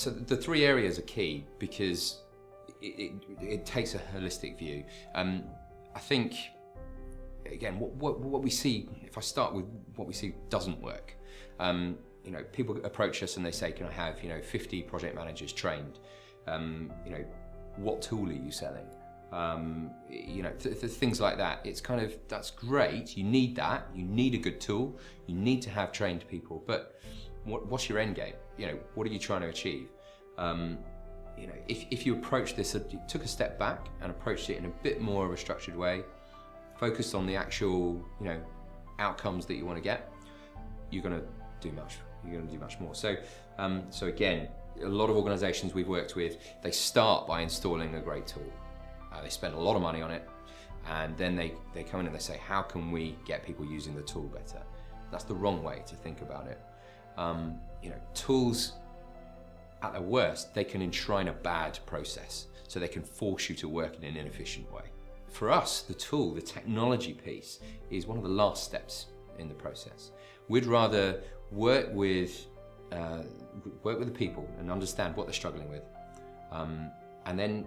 So the three areas are key because it takes a holistic view. I think, again, what we see, if I start with what we see doesn't work, you know, people approach us and they say, can I have, 50 project managers trained? What tool are you selling? Things like that. It's kind of, that's great. You need that. You need a good tool. You need to have trained people. But what's your end game? What are you trying to achieve? If you approach this, you took a step back and approached it in a bit more of a structured way, focused on the actual, outcomes that you want to get, you're going to do much more. So again, a lot of organizations we've worked with, they start by installing a great tool. They spend a lot of money on it, and then they come in and they say, how can we get people using the tool better? That's the wrong way to think about it. Tools, at their worst, they can enshrine a bad process, so they can force you to work in an inefficient way. For us, the tool, the technology piece, is one of the last steps in the process. We'd rather work with the people and understand what they're struggling with, and then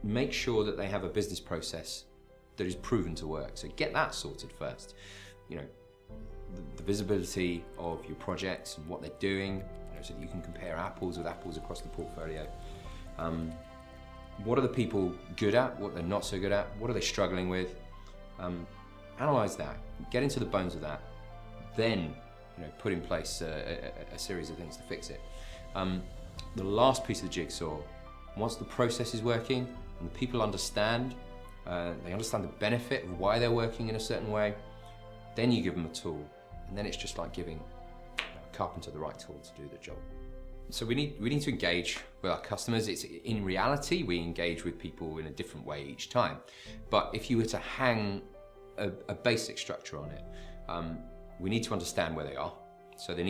make sure that they have a business process that is proven to work. So get that sorted first. The visibility of your projects and what they're doing, so that you can compare apples with apples across the portfolio. What are the people good at? What they're not so good at? What are they struggling with? Analyze that. Get into the bones of that. Then, put in place a series of things to fix it. The last piece of the jigsaw, once the process is working and the people understand, they understand the benefit of why they're working in a certain way, then you give them a tool, and then it's just like giving a carpenter the right tool to do the job. So we need to engage with our customers. In reality, we engage with people in a different way each time. But if you were to hang a basic structure on it, we need to understand where they are. So we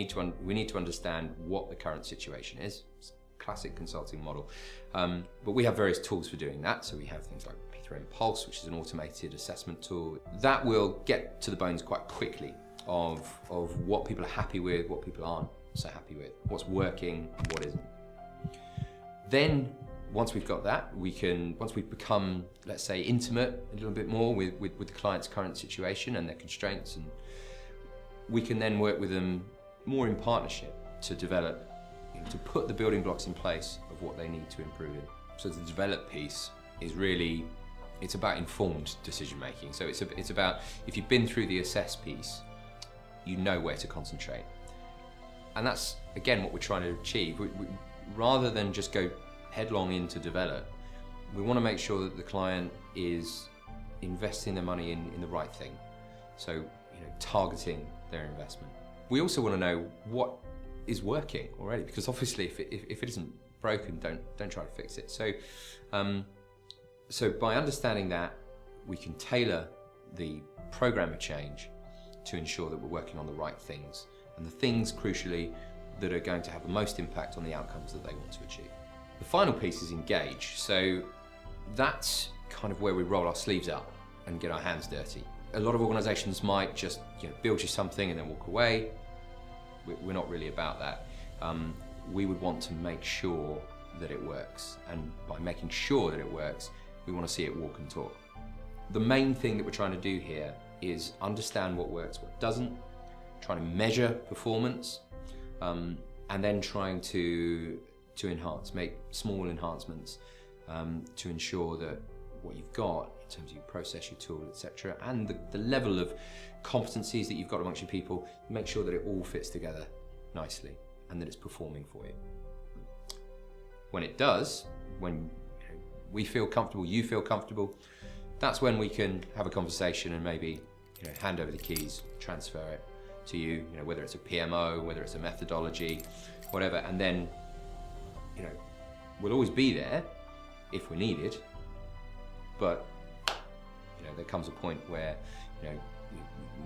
need to understand what the current situation is. It's a classic consulting model. But we have various tools for doing that. So we have things like p3mg, which is an automated assessment tool. That will get to the bones quite quickly of what people are happy with, what people aren't so happy with, what's working, what isn't. Then, once we've got that, once we've become, let's say, intimate a little bit more with the client's current situation and their constraints, and we can then work with them more in partnership to develop, to put the building blocks in place of what they need to improve in. So the develop piece is really, it's about informed decision making. So it's about, if you've been through the assess piece, you know where to concentrate. And that's, again, what we're trying to achieve. Rather than just go headlong into develop, we want to make sure that the client is investing their money in the right thing. So, targeting their investment. We also want to know what is working already, because obviously if it isn't broken, don't try to fix it. So by understanding that, we can tailor the program of change to ensure that we're working on the right things, and the things, crucially, that are going to have the most impact on the outcomes that they want to achieve. The final piece is engage. So that's kind of where we roll our sleeves up and get our hands dirty. A lot of organizations might just build you something and then walk away. We're not really about that. We would want to make sure that it works, and by making sure that it works, we want to see it walk and talk. The main thing that we're trying to do here is understand what works, what doesn't, trying to measure performance, and then trying to enhance, make small enhancements to ensure that what you've got in terms of your process, your tool, etc., and the level of competencies that you've got amongst your people, make sure that it all fits together nicely and that it's performing for you. When it does, when we feel comfortable, you feel comfortable, that's when we can have a conversation and maybe hand over the keys, transfer it to you, whether it's a PMO, whether it's a methodology, whatever, and then we'll always be there if we're needed, but there comes a point where you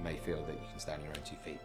may feel that you can stand on your own 2 feet.